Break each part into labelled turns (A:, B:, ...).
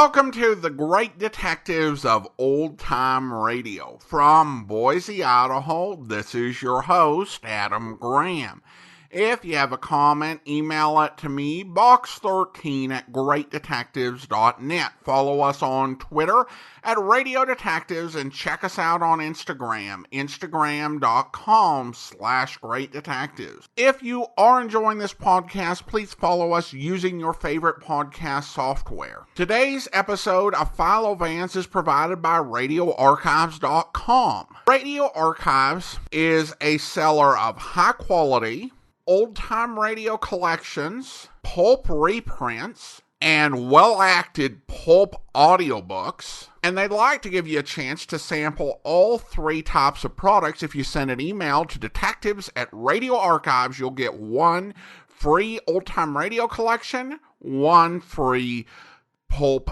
A: Welcome to the Great Detectives of Old Time Radio. From Boise, Idaho, this is your host, Adam Graham. If you have a comment, email it to me, box13@greatdetectives.net. Follow us on Twitter at Radio Detectives and check us out on Instagram, instagram.com/greatdetectives. If you are enjoying this podcast, please follow us using your favorite podcast software. Today's episode of Philo Vance is provided by RadioArchives.com. Radio Archives is a seller of high-quality, old-time radio collections, pulp reprints, and well-acted pulp audiobooks. And they'd like to give you a chance to sample all three types of products. If you send an email to detectives at Radio Archives, you'll get one free old-time radio collection, one free pulp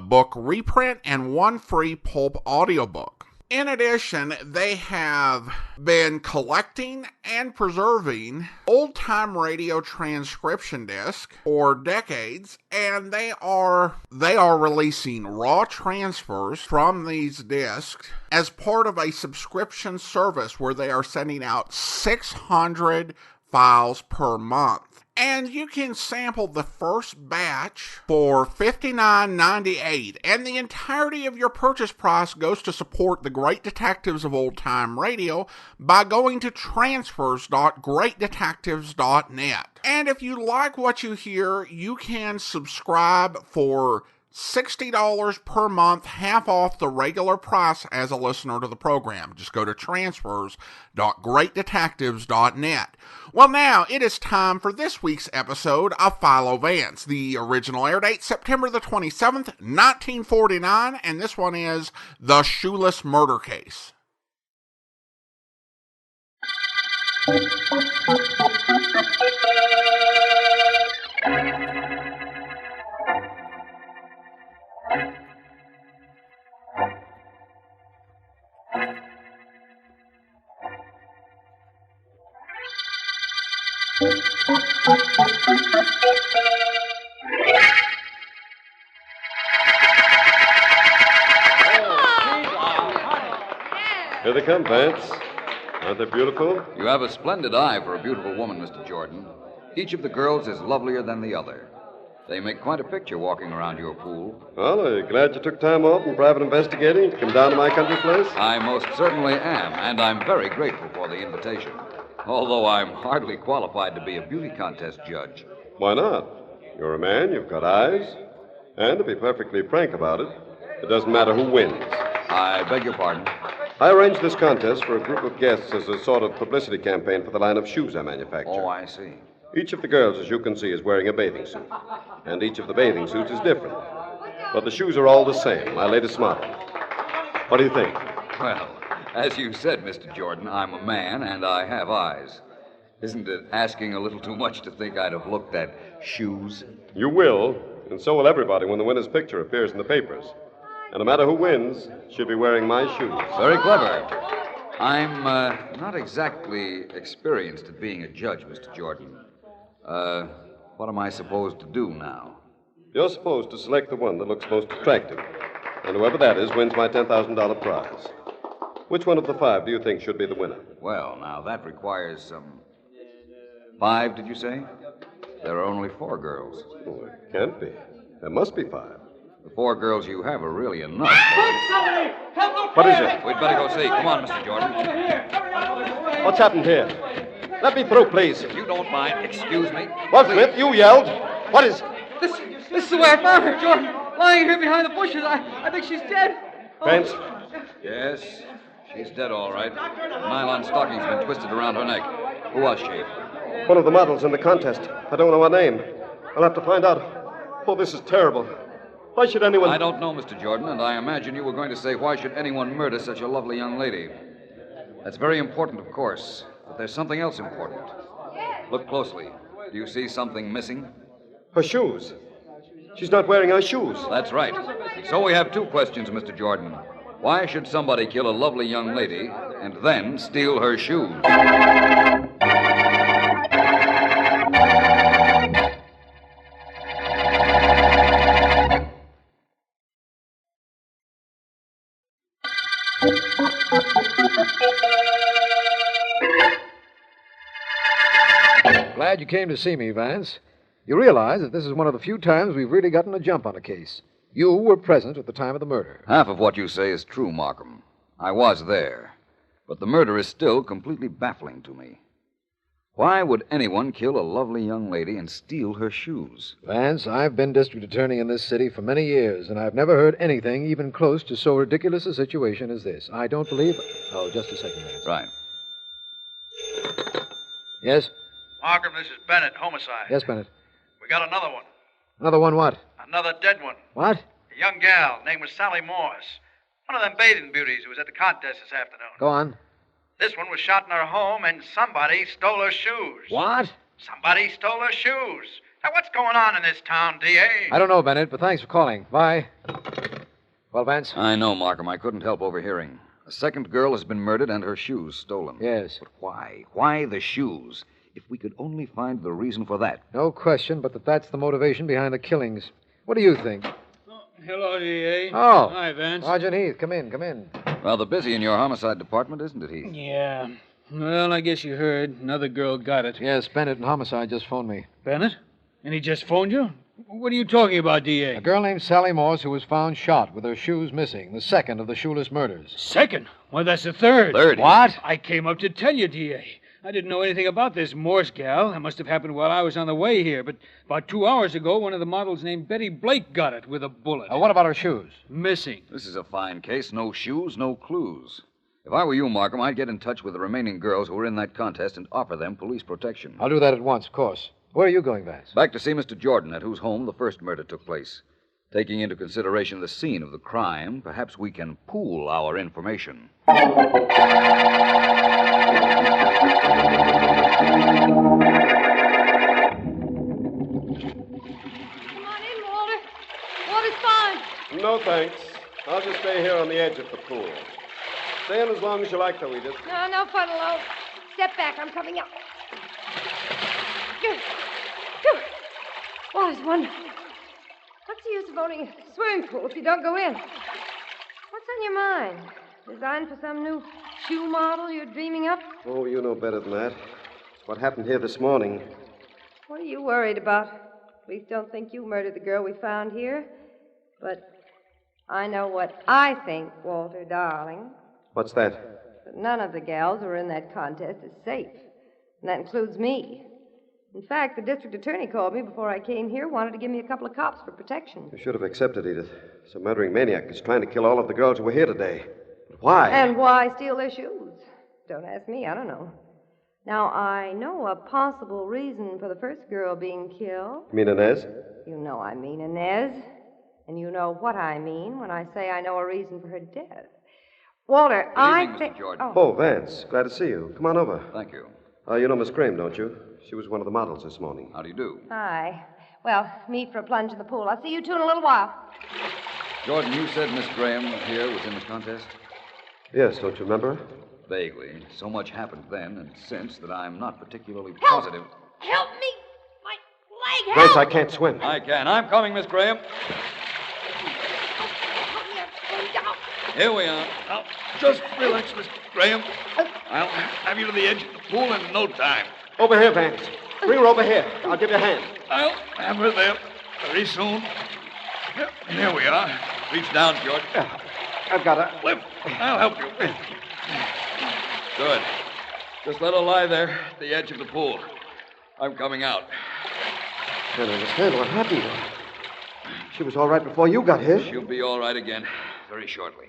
A: book reprint, and one free pulp audiobook. In addition, they have been collecting and preserving old-time radio transcription discs for decades, and they are releasing raw transfers from these discs as part of a subscription service where they are sending out 600 files per month. And you can sample the first batch for $59.98, and the entirety of your purchase price goes to support the Great Detectives of Old Time Radio by going to transfers.greatdetectives.net. And if you like what you hear, you can subscribe for $60 per month, half off the regular price as a listener to the program. Just go to transfers.greatdetectives.net. Well, now it is time for this week's episode of Philo Vance. The original air date, September the 27th, 1949, and this one is The Shoeless Murder Case.
B: Here they come, Vance. Aren't they beautiful?
C: You have a splendid eye for a beautiful woman, Mr. Jordan. Each of the girls is lovelier than the other. They make quite a picture walking around your pool.
B: Well, are you glad you took time off from private investigating to come down to my country place?
C: I most certainly am, and I'm very grateful for the invitation. Although I'm hardly qualified to be a beauty contest judge.
B: Why not? You're a man, you've got eyes. And to be perfectly frank about it, it doesn't matter who wins.
C: I beg your pardon?
B: I arranged this contest for a group of guests as a sort of publicity campaign for the line of shoes I manufacture.
C: Oh, I see.
B: Each of the girls, as you can see, is wearing a bathing suit. And each of the bathing suits is different. But the shoes are all the same, my latest model. What do you think?
C: Well, as you said, Mr. Jordan, I'm a man and I have eyes. Isn't it asking a little too much to think I'd have looked at shoes?
B: You will, and so will everybody when the winner's picture appears in the papers. And no matter who wins, she'll be wearing my shoes.
C: Very clever. I'm not exactly experienced at being a judge, Mr. Jordan. What am I supposed to do now?
B: You're supposed to select the one that looks most attractive. And whoever that is wins my $10,000 prize. Which one of the five do you think should be the winner?
C: Well, now, that requires some... 5, did you say? There are only 4 girls.
B: Oh, it can't be. There must be 5.
C: The 4 girls you have are really enough.
B: What is it?
C: We'd better go see. Come on, Mr. Jordan.
B: What's happened here? Let me through, please.
C: If you don't mind, excuse me.
B: What, Smith? You yelled. What is...
D: This is the way I found her, Jordan. Lying here behind the bushes. I think she's dead.
B: Vance?
C: Yes, she's dead, all right. The nylon stocking's been twisted around her neck. Who was she?
B: One of the models in the contest. I don't know her name. I'll have to find out. Oh, this is terrible. Why should anyone...
C: I don't know, Mr. Jordan, and I imagine you were going to say, why should anyone murder such a lovely young lady? That's very important, of course, but there's something else important. Look closely. Do you see something missing?
B: Her shoes. She's not wearing her shoes.
C: That's right. So we have 2 questions, Mr. Jordan. Why should somebody kill a lovely young lady and then steal her shoes?
E: Glad you came to see me, Vance. You realize that this is one of the few times we've really gotten a jump on a case. You were present at the time of the murder.
C: Half of what you say is true, Markham. I was there. But the murder is still completely baffling to me. Why would anyone kill a lovely young lady and steal her shoes?
E: Vance, I've been district attorney in this city for many years, and I've never heard anything even close to so ridiculous a situation as this. I don't believe... Oh, just a second, Vance.
C: Right.
E: Yes?
F: Markham, this is Bennett, homicide.
E: Yes, Bennett.
F: We got another one.
E: Another one what?
F: Another dead one.
E: What?
F: A young gal. Name was Sally Morse. One of them bathing beauties who was at the contest this afternoon.
E: Go on.
F: This one was shot in her home, and somebody stole her shoes.
E: What?
F: Somebody stole her shoes. Now, what's going on in this town, D.A.?
E: I don't know, Bennett, but thanks for calling. Bye. Well, Vance?
C: I know, Markham. I couldn't help overhearing. A second girl has been murdered and her shoes stolen.
E: Yes.
C: But why? Why the shoes? If we could only find the reason for that.
E: No question, but that's the motivation behind the killings. What do you think?
G: Oh, hello, D.A.
E: Oh.
G: Hi, Vance.
E: Sergeant Heath, come in, come in.
C: Rather busy in your homicide department, isn't it, Heath?
G: Yeah. Well, I guess you heard. Another girl got it.
E: Yes, Bennett in homicide just phoned me.
G: Bennett? And he just phoned you? What are you talking about, D.A.?
E: A girl named Sally Morse who was found shot with her shoes missing. The second of the Shoeless murders.
G: Second? Well, that's the third.
C: Third?
E: What?
G: I came up to tell you, D.A. I didn't know anything about this Morse gal. That must have happened while I was on the way here. But about 2 hours ago, one of the models named Betty Blake got it with a bullet.
E: What about her shoes?
G: Missing.
C: This is a fine case. No shoes, no clues. If I were you, Markham, I'd get in touch with the remaining girls who were in that contest and offer them police protection.
E: I'll do that at once, of course. Where are you going, Vance?
C: Back to see Mr. Jordan, at whose home the first murder took place. Taking into consideration the scene of the crime, perhaps we can pool our information.
H: Come on in, Walter. Water's fine.
B: No, thanks. I'll just stay here on the edge of the pool. Stay in as long as you like, though, Edith.
H: No fun alone. Step back. I'm coming up. Water's wonderful. What's the use of owning a swimming pool if you don't go in? What's on your mind? Designed for some new shoe model you're dreaming up?
B: Oh, you know better than that. It's what happened here this morning.
H: What are you worried about? Please don't think you murdered the girl we found here. But I know what I think, Walter, darling.
B: What's that?
H: That none of the gals who are in that contest is safe. And that includes me. In fact, the district attorney called me before I came here, wanted to give me a couple of cops for protection.
B: You should have accepted, Edith. Some murdering maniac is trying to kill all of the girls who were here today. But why?
H: And why steal their shoes? Don't ask me, I don't know. Now, I know a possible reason for the first girl being killed.
B: You mean Inez?
H: You know I mean Inez. And you know what I mean when I say I know a reason for her death. Walter,
C: Good evening, Mr. Jordan.
B: Oh, Vance. Glad to see you. Come on over.
C: Thank you.
B: You know Miss Graham, don't you? She was one of the models this morning.
C: How do you do?
H: Hi. Well, meet for a plunge in the pool. I'll see you two in a little while.
C: Jordan, you said Miss Graham here was in the contest?
B: Yes, don't you remember her?
C: Vaguely. So much happened then and since that I'm not particularly
H: Help!
C: positive.
H: Help me! My leg!
B: Grace,
H: Help!
B: I can't swim.
C: I can. I'm coming, Miss Graham.
H: Help me, I'm going down.
C: Here we are.
F: Now, just relax, Mr. Graham. I'll have you to the edge of the pool in no time.
B: Over here, Vance. Bring her over here. I'll give you a hand.
F: I'll have her there very soon. Yep, here we are. Reach down, George.
B: I've got her.
F: Lift. I'll help you. Good. Just let her lie there at the edge of the pool. I'm coming out.
B: I can't understand what happened to her. She was all right before you got here.
C: She'll be all right again very shortly.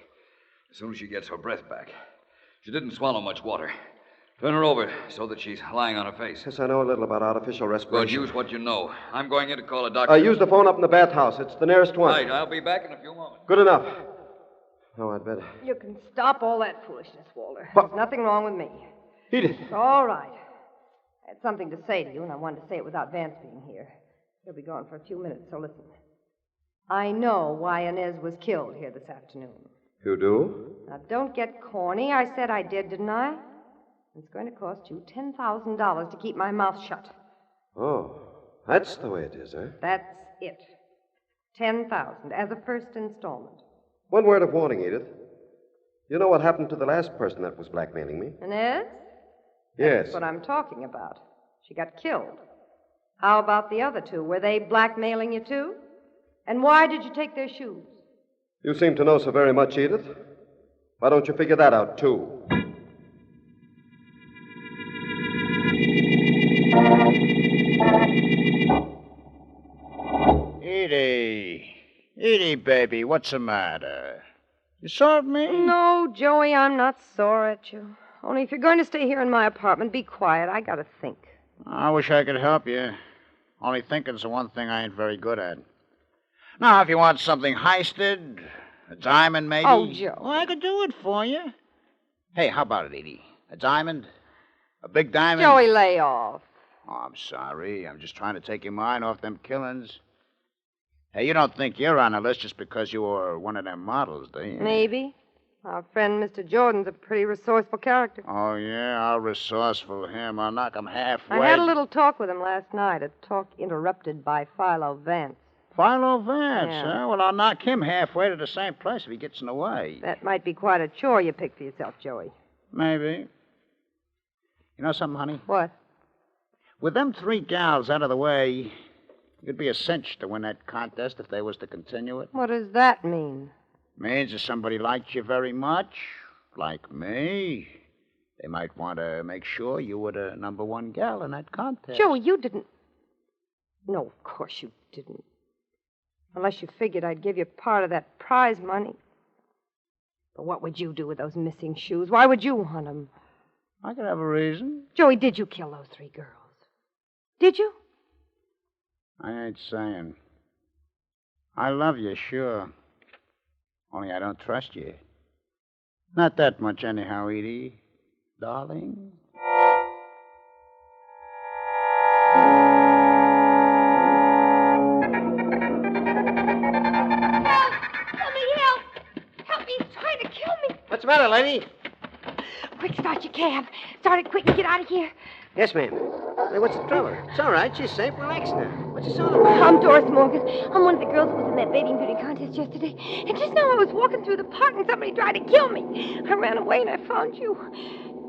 C: As soon as she gets her breath back. She didn't swallow much water. Turn her over so that she's lying on her face.
B: Yes, I know a little about artificial
C: Good.
B: respiration.
C: Use what you know. I'm going in to call a doctor.
B: Use the phone up in the bathhouse. It's the nearest one.
C: Right. I'll be back in a few moments.
B: Good enough. Oh, I'd better.
H: You can stop all that foolishness, Walter.
B: What?
H: There's nothing wrong with me.
B: Edith.
H: It's all right. I had something to say to you, and I wanted to say it without Vance being here. He'll be gone for a few minutes, so listen. I know why Inez was killed here this afternoon.
B: You do?
H: Now, don't get corny. I said I did, didn't I? It's going to cost you $10,000 to keep my mouth shut.
B: Oh, that's the way it is, eh?
H: That's it. $10,000 as a first installment.
B: One word of warning, Edith. You know what happened to the last person that was blackmailing me?
H: Inez?
B: Yes.
H: That's what I'm talking about. She got killed. How about the other two? Were they blackmailing you, too? And why did you take their shoes?
B: You seem to know so very much, Edith. Why don't you figure that out, too?
I: Edie, baby, what's the matter? You saw me?
H: No, Joey, I'm not sore at you. Only if you're going to stay here in my apartment, be quiet. I gotta think.
I: I wish I could help you. Only thinking's the one thing I ain't very good at. Now, if you want something heisted, a diamond maybe...
H: Oh, Joe.
I: Well, I could do it for you. Hey, how about it, Edie? A diamond? A big diamond?
H: Joey, lay off.
I: Oh, I'm sorry. I'm just trying to take your mind off them killings. Hey, you don't think you're on the list just because you were one of them models, do you?
H: Maybe. Our friend Mr. Jordan's a pretty resourceful character.
I: Oh, yeah? I'll resourceful him. I'll knock him halfway.
H: I had a little talk with him last night, a talk interrupted by Philo Vance.
I: Philo Vance,
H: Yeah.
I: huh? Well, I'll knock him halfway to the same place if he gets in the way.
H: That might be quite a chore you picked for yourself, Joey.
I: Maybe. You know something, honey?
H: What?
I: With them 3 gals out of the way, it'd be a cinch to win that contest if they was to continue it.
H: What does that mean?
I: Means if somebody liked you very much, like me, they might want to make sure you were the number 1 gal in that contest.
H: Joey, you didn't... No, of course you didn't. Unless you figured I'd give you part of that prize money. But what would you do with those missing shoes? Why would you want them?
I: I could have a reason.
H: Joey, did you kill those 3 girls? Did you?
I: I ain't saying. I love you, sure. Only I don't trust you. Not that much anyhow, Edie. Darling.
J: Help me, he's trying to kill me.
K: What's the matter, lady?
J: Quick, start your cab. Start it quick and get out of here.
K: Yes, ma'am. Hey, what's the trouble? It's all right. She's safe. Relax now. What's this all about?
J: I'm Doris Morgan. I'm one of the girls who was in that bathing beauty contest yesterday. And just now I was walking through the park and somebody tried to kill me. I ran away and I found you.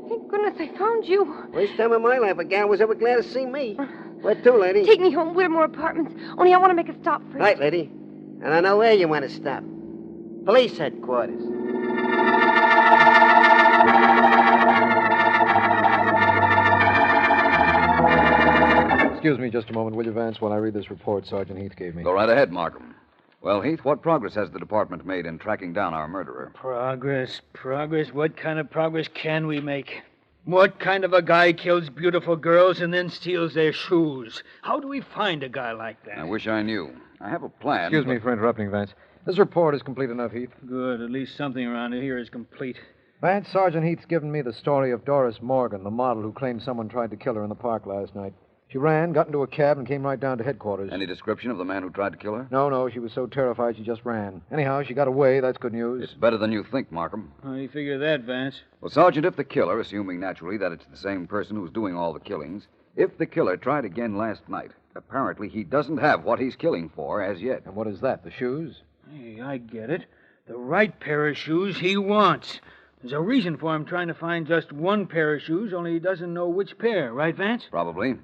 J: Thank goodness I found you.
K: First time in my life a gal was ever glad to see me. Where to, lady?
J: Take me home, Whittemore Apartments. Only I want to make a stop first.
K: Right, lady. And I know where you want to stop. Police headquarters.
E: Excuse me just a moment, will you, Vance, while I read this report Sergeant Heath gave me.
C: Go right ahead, Markham. Well, Heath, what progress has the department made in tracking down our murderer?
G: Progress. What kind of progress can we make? What kind of a guy kills beautiful girls and then steals their shoes? How do we find a guy like that?
C: I wish I knew. I have a plan.
E: Excuse me for interrupting, Vance. This report is complete enough, Heath.
G: Good. At least something around here is complete.
E: Vance, Sergeant Heath's given me the story of Doris Morgan, the model who claimed someone tried to kill her in the park last night. She ran, got into a cab, and came right down to headquarters.
C: Any description of the man who tried to kill her?
E: No, she was so terrified she just ran. Anyhow, she got away. That's good news.
C: It's better than you think, Markham.
G: How do you figure that, Vance?
C: Well, Sergeant, if the killer, assuming naturally that it's the same person who's doing all the killings, if the killer tried again last night, apparently he doesn't have what he's killing for as yet.
E: And what is that, the shoes?
G: Hey, I get it. The right pair of shoes he wants. There's a reason for him trying to find just one pair of shoes, only he doesn't know which pair, right, Vance?
C: Probably.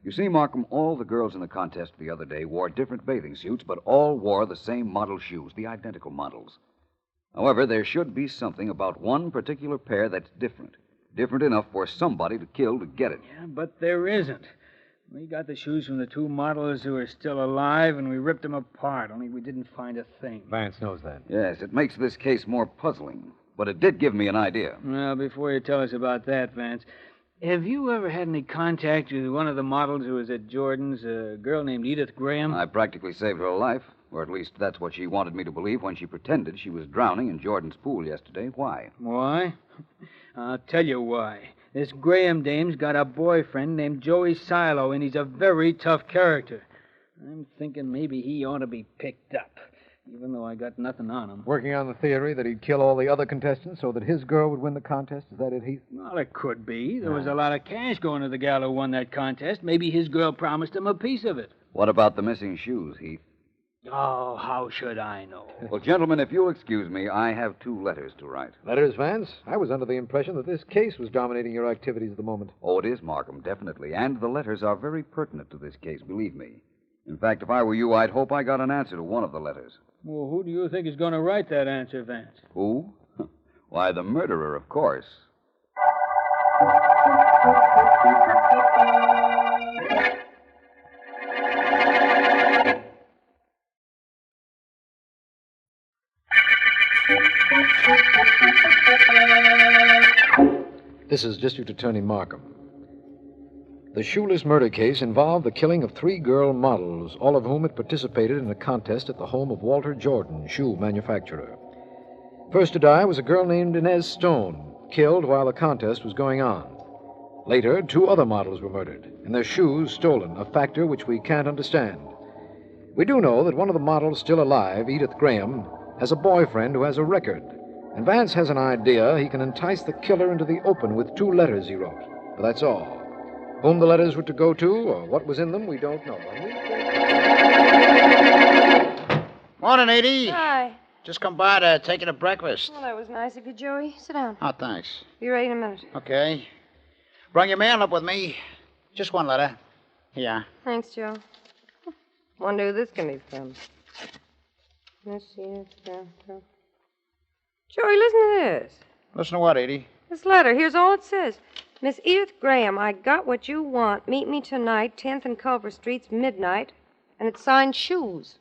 C: You see, Markham, all the girls in the contest the other day wore different bathing suits, but all wore the same model shoes, the identical models. However, there should be something about one particular pair that's different. Different enough for somebody to kill to get it.
G: Yeah, but there isn't. We got the shoes from the 2 models who are still alive, and we ripped them apart, only we didn't find a thing.
E: Vance knows that.
C: Yes, it makes this case more puzzling, but it did give me an idea.
G: Well, before you tell us about that, Vance, have you ever had any contact with one of the models who was at Jordan's, a girl named Edith Graham?
C: I practically saved her life, or at least that's what she wanted me to believe when she pretended she was drowning in Jordan's pool yesterday. Why?
G: Why? I'll tell you why. This Graham dame's got a boyfriend named Joey Silo, and he's a very tough character. I'm thinking maybe he ought to be picked up, even though I got nothing on him.
E: Working on the theory that he'd kill all the other contestants so that his girl would win the contest? Is that it, Heath?
G: Well, it could be. There was a lot of cash going to the gal who won that contest. Maybe his girl promised him a piece of it.
C: What about the missing shoes, Heath?
G: Oh, how should I know?
C: Well, gentlemen, if you'll excuse me, I have 2 letters to write.
E: Letters, Vance? I was under the impression that this case was dominating your activities at the moment.
C: Oh, it is, Markham, definitely. And the letters are very pertinent to this case, believe me. In fact, if I were you, I'd hope I got an answer to one of the letters.
G: Well, who do you think is going to write that answer, Vance?
C: Who? Why, the murderer, of course.
E: This is District Attorney Markham. The Shoeless murder case involved the killing of 3 girl models, all of whom had participated in a contest at the home of Walter Jordan, shoe manufacturer. First to die was a girl named Inez Stone, killed while the contest was going on. Later, 2 other models were murdered, and their shoes stolen, a factor which we can't understand. We do know that one of the models still alive, Edith Graham, has a boyfriend who has a record. And Vance has an idea he can entice the killer into the open with 2 letters he wrote. But that's all. Whom the letters were to go to or what was in them, we don't know.
I: Morning, Edie.
H: Hi.
I: Just come by to take you to breakfast.
H: Well, that was nice of you, Joey. Sit down.
I: Oh, thanks.
H: Be ready in a minute.
I: Okay. Bring your mail up with me. Just 1 letter. Here.
H: Thanks, Joe. Wonder who this can be from. Let's see. Joey, listen to this.
I: Listen to what, Edie?
H: This letter, here's all it says. Miss Edith Graham, I got what you want. Meet me tonight, 10th and Culver Streets, midnight. And it's signed Shoes.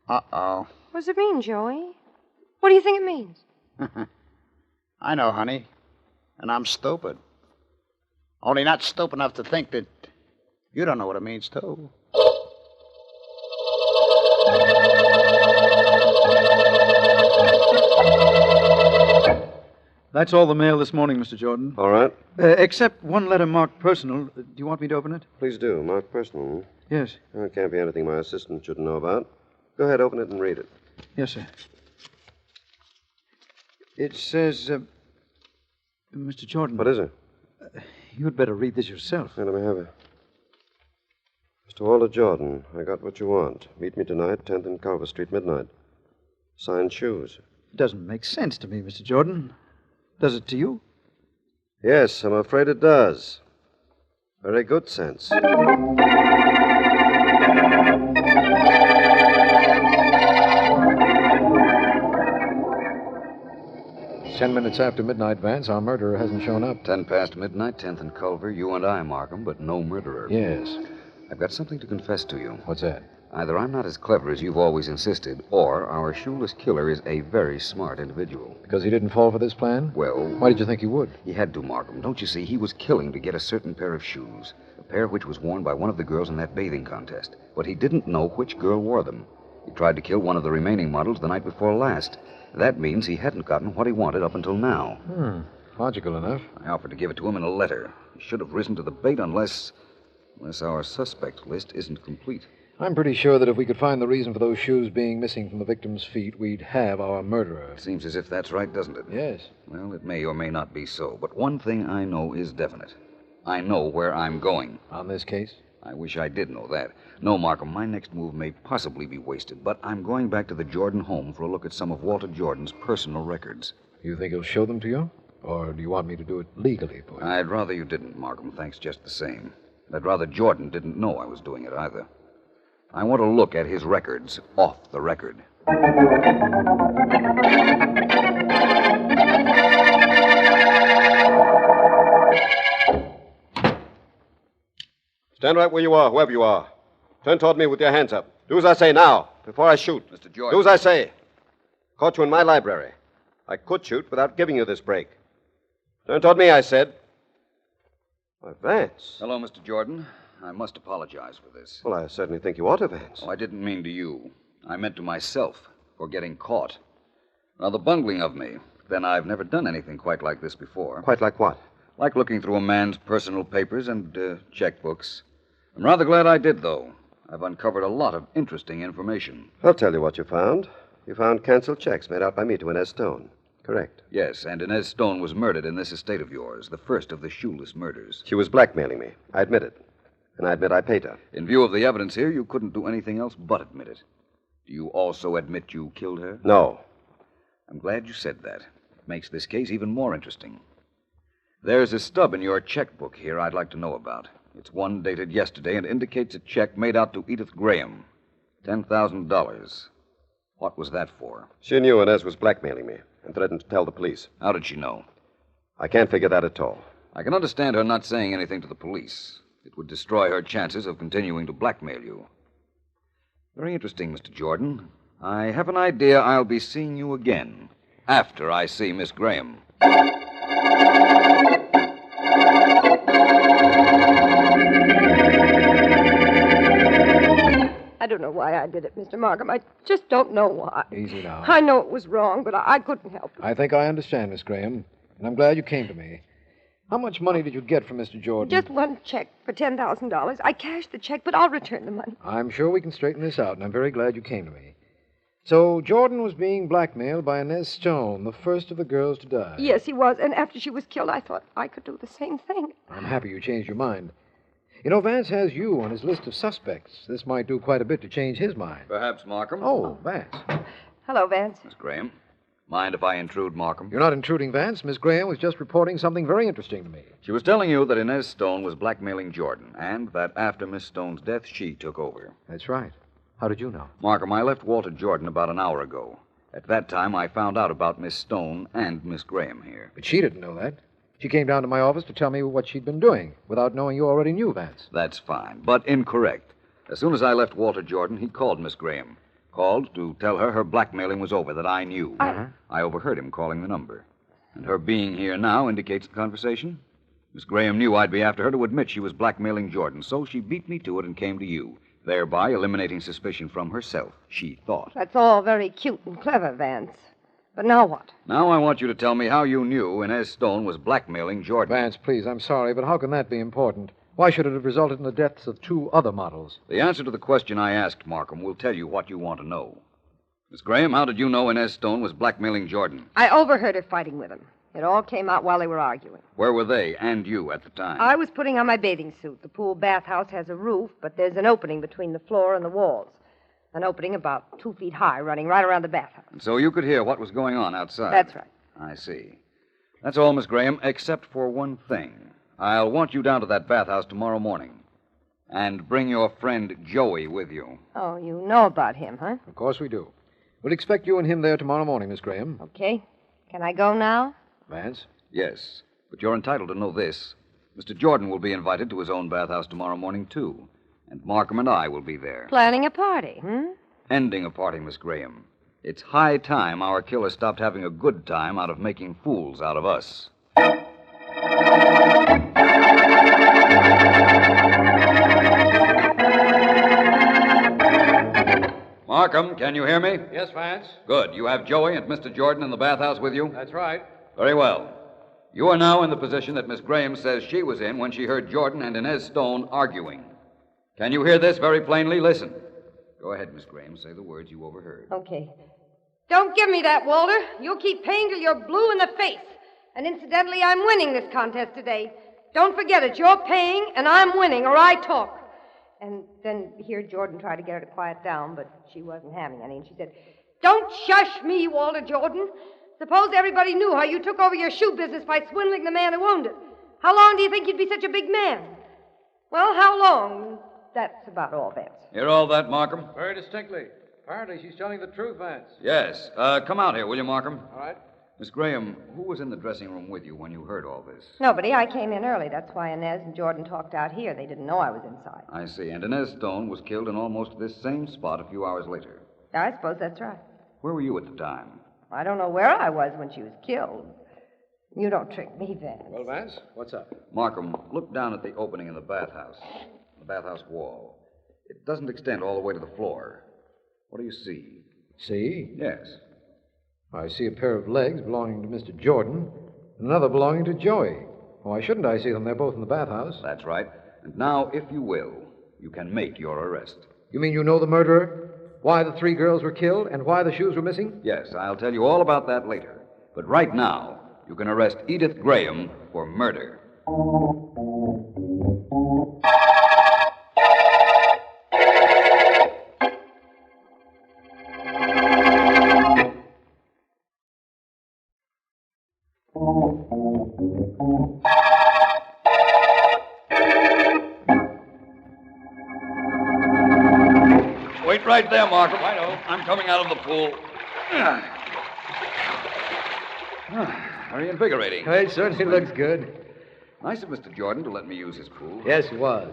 I: Uh-oh.
H: What does it mean, Joey? What do you think it means?
I: I know, honey. And I'm stupid. Only not stupid enough to think that you don't know what it means, too.
L: That's all the mail this morning, Mr. Jordan.
B: All right.
L: Except 1 letter marked personal. Do you want me to open it?
B: Please do. Mark personal.
L: Yes.
B: Well, it can't be anything my assistant shouldn't know about. Go ahead, open it and read it.
L: Yes, sir. It says, Mr. Jordan.
B: What is it?
L: You'd better read this yourself.
B: Here, let me have it. Mr. Walter Jordan, I got what you want. Meet me tonight, 10th and Culver Street, midnight. Signed Shoes.
L: It doesn't make sense to me, Mr. Jordan. Does it to you?
B: Yes, I'm afraid it does. Very good sense.
E: 10 minutes after midnight, Vance, our murderer hasn't shown up.
C: 10 past midnight, 10th and Culver, you and I, Markham, but no murderer.
E: Yes.
C: I've got something to confess to you.
E: What's that?
C: Either I'm not as clever as you've always insisted, or our shoeless killer is a very smart individual.
E: Because he didn't fall for this plan?
C: Well...
E: Why did you think he would?
C: He had to, Markham. Don't you see? He was killing to get a certain pair of shoes, a pair which was worn by one of the girls in that bathing contest. But he didn't know which girl wore them. He tried to kill one of the remaining models the night before last. That means he hadn't gotten what he wanted up until now.
E: Logical enough.
C: I offered to give it to him in a letter. He should have risen to the bait unless our suspect list isn't complete.
E: I'm pretty sure that if we could find the reason for those shoes being missing from the victim's feet, we'd have our murderer.
C: Seems as if that's right, doesn't it?
E: Yes.
C: Well, it may or may not be so, but one thing I know is definite. I know where I'm going.
E: On this case?
C: I wish I did know that. No, Markham, my next move may possibly be wasted, but I'm going back to the Jordan home for a look at some of Walter Jordan's personal records.
E: You think he'll show them to you? Or do you want me to do it legally for you?
C: I'd rather you didn't, Markham, thanks just the same. I'd rather Jordan didn't know I was doing it either. I want to look at his records off the record.
B: Stand right where you are, whoever you are. Turn toward me with your hands up. Do as I say now, before I shoot.
C: Mr. Jordan.
B: Do as I say. Caught you in my library. I could shoot without giving you this break. Turn toward me, I said. Why, Vance.
C: Hello, Mr. Jordan. I must apologize for this.
B: Well, I certainly think you ought to, Vance.
C: Oh, I didn't mean to you. I meant to myself for getting caught. Now, the bungling of me. Then I've never done anything quite like this before.
B: Quite like what?
C: Like looking through a man's personal papers and checkbooks. I'm rather glad I did, though. I've uncovered a lot of interesting information.
B: I'll tell you what you found. You found canceled checks made out by me to Inez Stone. Correct.
C: Yes, and Inez Stone was murdered in this estate of yours, the first of the Shoeless murders.
B: She was blackmailing me. I admit it. And I admit I paid her.
C: In view of the evidence here, you couldn't do anything else but admit it. Do you also admit you killed her?
B: No.
C: I'm glad you said that. It makes this case even more interesting. There's a stub in your checkbook here I'd like to know about. It's one dated yesterday and indicates a check made out to Edith Graham. $10,000. What was that for?
B: She knew Inez was blackmailing me and threatened to tell the police.
C: How did she know?
B: I can't figure that at all.
C: I can understand her not saying anything to the police. It would destroy her chances of continuing to blackmail you. Very interesting, Mr. Jordan. I have an idea I'll be seeing you again after I see Miss Graham.
H: I don't know why I did it, Mr. Markham. I just don't know why.
E: Easy now.
H: I know it was wrong, but I couldn't help it.
E: I think I understand, Miss Graham, and I'm glad you came to me. How much money did you get from Mr. Jordan?
H: Just one check for $10,000. I cashed the check, but I'll return the money.
E: I'm sure we can straighten this out, and I'm very glad you came to me. So Jordan was being blackmailed by Inez Stone, the first of the girls to die.
H: Yes, he was, and after she was killed, I thought I could do the same thing.
E: I'm happy you changed your mind. You know, Vance has you on his list of suspects. This might do quite a bit to change his mind.
C: Perhaps Markham?
E: Oh, Vance.
H: Hello, Vance.
C: Miss Graham. Mind if I intrude, Markham?
E: You're not intruding, Vance. Miss Graham was just reporting something very interesting to me.
C: She was telling you that Inez Stone was blackmailing Jordan, and that after Miss Stone's death, she took over.
E: That's right. How did you know?
C: Markham, I left Walter Jordan about an hour ago. At that time, I found out about Miss Stone and Miss Graham here.
E: But she didn't know that. She came down to my office to tell me what she'd been doing, without knowing you already knew, Vance.
C: That's fine, but incorrect. As soon as I left Walter Jordan, he called Miss Graham. Called to tell her her blackmailing was over, that I knew. I overheard him calling the number. And her being here now indicates the conversation. Miss Graham knew I'd be after her to admit she was blackmailing Jordan, so she beat me to it and came to you, thereby eliminating suspicion from herself, she thought.
H: That's all very cute and clever, Vance. But now what?
C: Now I want you to tell me how you knew Inez Stone was blackmailing Jordan.
E: Vance, please, I'm sorry, but how can that be important? Why should it have resulted in the deaths of two other models?
C: The answer to the question I asked, Markham, will tell you what you want to know. Miss Graham, how did you know Inez Stone was blackmailing Jordan?
H: I overheard her fighting with him. It all came out while they were arguing.
C: Where were they and you at the time?
H: I was putting on my bathing suit. The pool bathhouse has a roof, but there's an opening between the floor and the walls. An opening about 2 feet high, running right around the bathhouse.
C: And so you could hear what was going on outside?
H: That's right.
C: I see. That's all, Miss Graham, except for one thing. I'll want you down to that bathhouse tomorrow morning. And bring your friend Joey with you.
H: Oh, you know about him, huh?
E: Of course we do. We'll expect you and him there tomorrow morning, Miss Graham.
H: Okay. Can I go now?
E: Vance?
C: Yes, but you're entitled to know this. Mr. Jordan will be invited to his own bathhouse tomorrow morning, too. And Markham and I will be there.
H: Planning a party,
C: Ending a party, Miss Graham. It's high time our killer stopped having a good time out of making fools out of us. Markham, can you hear me?
M: Yes, Vance.
C: Good. You have Joey and Mr. Jordan in the bathhouse with you?
M: That's right.
C: Very well. You are now in the position that Miss Graham says she was in when she heard Jordan and Inez Stone arguing. Can you hear this very plainly? Listen. Go ahead, Miss Graham. Say the words you overheard.
H: Okay. Don't give me that, Walter. You'll keep paying till you're blue in the face. And incidentally, I'm winning this contest today. Don't forget it. You're paying, and I'm winning, or I talk. And then here Jordan tried to get her to quiet down, but she wasn't having any. And she said, "Don't shush me, Walter Jordan. Suppose everybody knew how you took over your shoe business by swindling the man who owned it. How long do you think you'd be such a big man?" Well, how long? That's about all, Vance.
C: Hear all that, Markham?
M: Very distinctly. Apparently she's telling the truth, Vance.
C: Yes. Come out here, will you, Markham?
M: All right.
C: Miss Graham, who was in the dressing room with you when you heard all this?
H: Nobody. I came in early. That's why Inez and Jordan talked out here. They didn't know I was inside.
C: I see. And Inez Stone was killed in almost this same spot a few hours later.
H: I suppose that's right.
C: Where were you at the time?
H: I don't know where I was when she was killed. You don't trick me, Vance.
M: Well, Vance, what's up?
C: Markham, look down at the opening in the bathhouse wall. It doesn't extend all the way to the floor. What do you see?
E: See?
C: Yes.
E: I see a pair of legs belonging to Mr. Jordan and another belonging to Joey. Why shouldn't I see them? They're both in the bathhouse.
C: That's right. And now, if you will, you can make your arrest.
E: You mean you know the murderer? Why the 3 girls were killed and why the shoes were missing?
C: Yes, I'll tell you all about that later. But right now, you can arrest Edith Graham for murder.
F: Wait right there, Markham. I know. I'm coming out of the pool.
C: Very invigorating.
E: It certainly looks good.
C: Nice of Mr. Jordan to let me use his pool.
E: Yes, it was.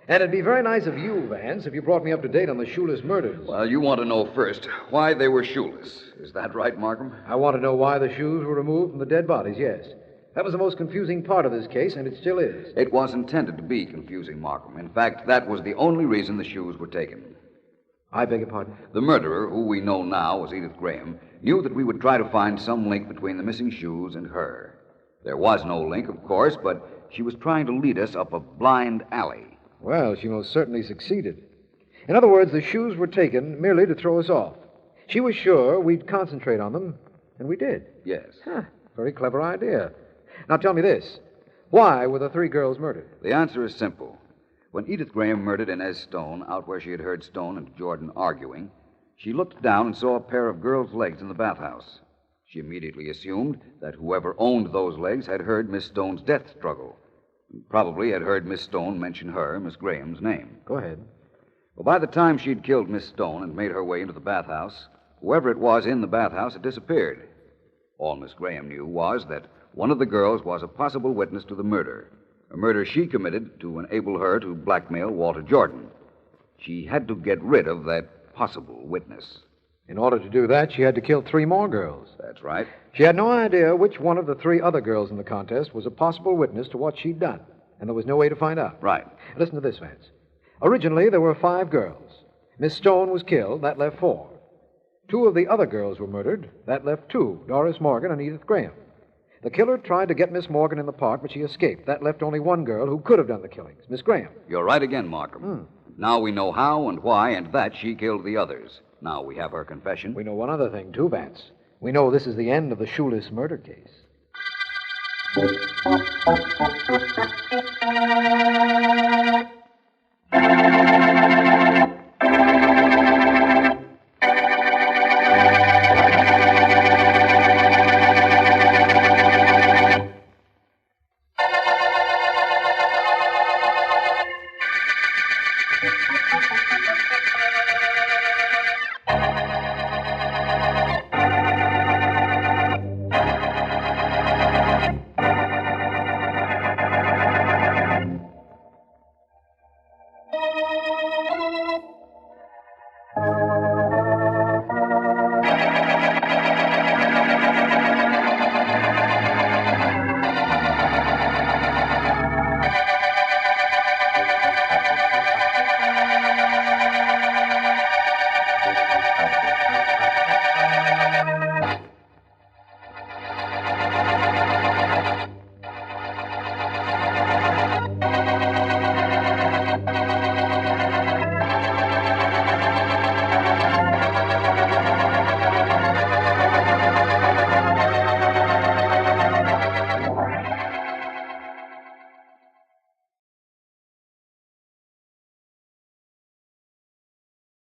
E: And it'd be very nice of you, Vance, if you brought me up to date on the Shoeless murders.
C: Well, you want to know first why they were shoeless. Is that right, Markham?
E: I want to know why the shoes were removed from the dead bodies, yes. That was the most confusing part of this case, and it still is.
C: It was intended to be confusing, Markham. In fact, that was the only reason the shoes were taken.
E: I beg your pardon?
C: The murderer, who we know now as Edith Graham, knew that we would try to find some link between the missing shoes and her. There was no link, of course, but she was trying to lead us up a blind alley.
E: Well, she most certainly succeeded. In other words, the shoes were taken merely to throw us off. She was sure we'd concentrate on them, and we did.
C: Yes.
E: Very clever idea. Now tell me this. Why were the three girls murdered?
C: The answer is simple. When Edith Graham murdered Inez Stone, out where she had heard Stone and Jordan arguing, she looked down and saw a pair of girls' legs in the bathhouse. She immediately assumed that whoever owned those legs had heard Miss Stone's death struggle. Probably had heard Miss Stone mention her, Miss Graham's, name.
E: Go ahead.
C: Well, by the time she'd killed Miss Stone and made her way into the bathhouse, whoever it was in the bathhouse had disappeared. All Miss Graham knew was that one of the girls was a possible witness to the murder, a murder she committed to enable her to blackmail Walter Jordan. She had to get rid of that possible witness.
E: In order to do that, she had to kill three more girls.
C: That's right.
E: She had no idea which one of the three other girls in the contest was a possible witness to what she'd done, and there was no way to find out.
C: Right.
E: Listen to this, Vance. Originally, there were 5 girls. Miss Stone was killed. That left 4. 2 of the other girls were murdered. That left 2, Doris Morgan and Edith Graham. The killer tried to get Miss Morgan in the park, but she escaped. That left only one girl who could have done the killings, Miss Graham.
C: You're right again, Markham. Now we know how and why and that she killed the others. Now we have her confession.
E: We know one other thing, too, Vance. We know this is the end of the Shoeless murder case.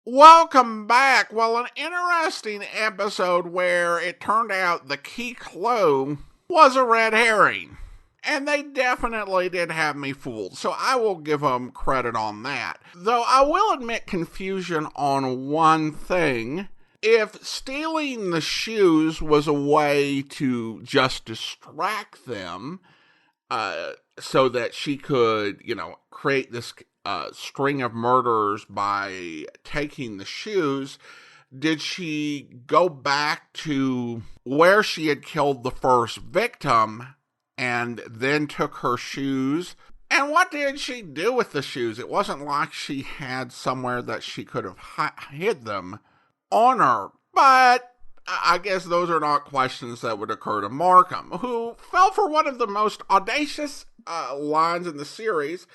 A: Welcome back. Well, an interesting episode where it turned out the key clue was a red herring. And they definitely did have me fooled, so I will give them credit on that. Though I will admit confusion on one thing. If stealing the shoes was a way to just distract them, so that she could, create this string of murders by taking the shoes, did she go back to where she had killed the first victim and then took her shoes? And what did she do with the shoes? It wasn't like she had somewhere that she could have hid them on her. But I guess those are not questions that would occur to Markham, who fell for one of the most audacious lines in the series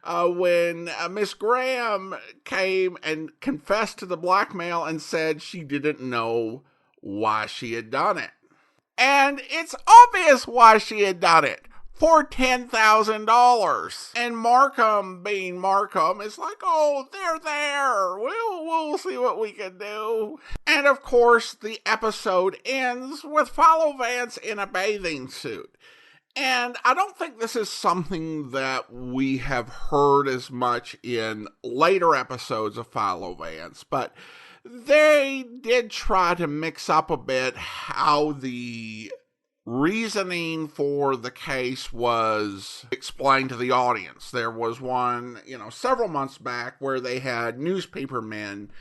A: when Miss Graham came and confessed to the blackmail and said she didn't know why she had done it. And it's obvious why she had done it. for $10,000. And Markham, being Markham, is like, oh, they're there. We'll see what we can do. And of course, the episode ends with Philo Vance in a bathing suit. And I don't think this is something that we have heard as much in later episodes of Philo Vance, but they did try to mix up a bit how the reasoning for the case was explained to the audience. There was one, several months back where they had newspaper men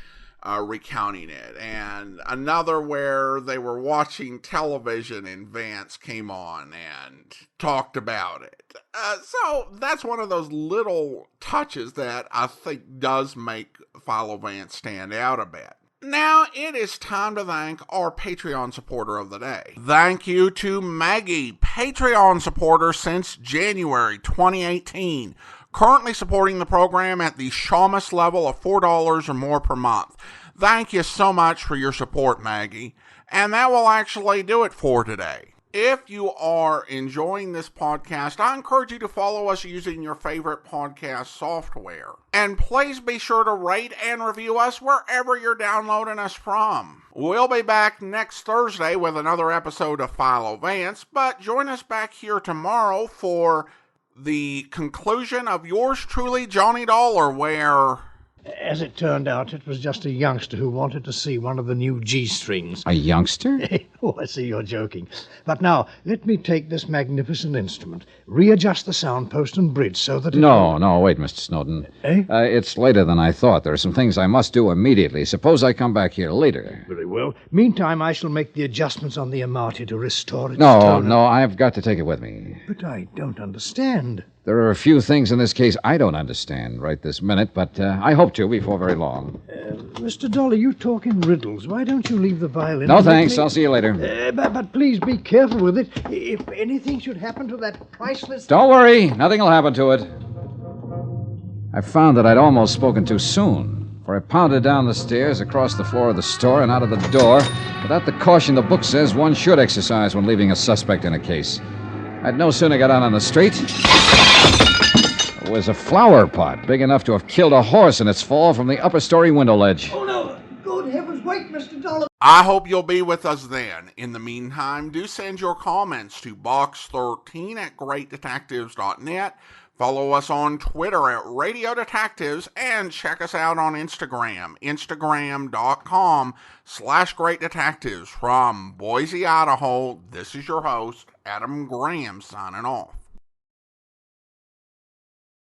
A: recounting it, and another where they were watching television and Vance came on and talked about it. So that's one of those little touches that I think does make Philo Vance stand out a bit. Now it is time to thank our Patreon supporter of the day. Thank you to Maggie, Patreon supporter since January 2018. Currently supporting the program at the Shamus level of $4 or more per month. Thank you so much for your support, Maggie. And that will actually do it for today. If you are enjoying this podcast, I encourage you to follow us using your favorite podcast software. And please be sure to rate and review us wherever you're downloading us from. We'll be back next Thursday with another episode of Philo Vance, but join us back here tomorrow for the conclusion of yours truly, Johnny Dollar, where...
N: As it turned out, it was just a youngster who wanted to see one of the new G-strings.
O: A youngster?
N: Oh, I see you're joking. But now, let me take this magnificent instrument, readjust the sound post and bridge so that...
O: No, wait, Mr. Snowden. It's later than I thought. There are some things I must do immediately. Suppose I come back here later.
N: Very well. Meantime, I shall make the adjustments on the Amati to restore its
O: No,
N: tone.
O: I've got to take it with me.
N: But I don't understand.
O: There are a few things in this case I don't understand right this minute, but I hope to before very long.
N: Mr. Dollar, you talk in riddles. Why don't you leave the violin?
O: No, thanks. I'll see you later.
N: But please be careful with it. If anything should happen to that priceless...
O: Don't worry. Nothing will happen to it. I found that I'd almost spoken too soon, for I pounded down the stairs, across the floor of the store, and out of the door, without the caution the book says one should exercise when leaving a suspect in a case. I'd no sooner got out on the street... It was a flower pot, big enough to have killed a horse in its fall from the upper story window ledge.
N: Oh, no. Good heavens, wait, Mr. Dollar.
A: I hope you'll be with us then. In the meantime, do send your comments to box13@greatdetectives.net. Follow us on Twitter at Radio Detectives, and check us out on Instagram, instagram.com/greatdetectives. From Boise, Idaho, this is your host, Adam Graham, signing off.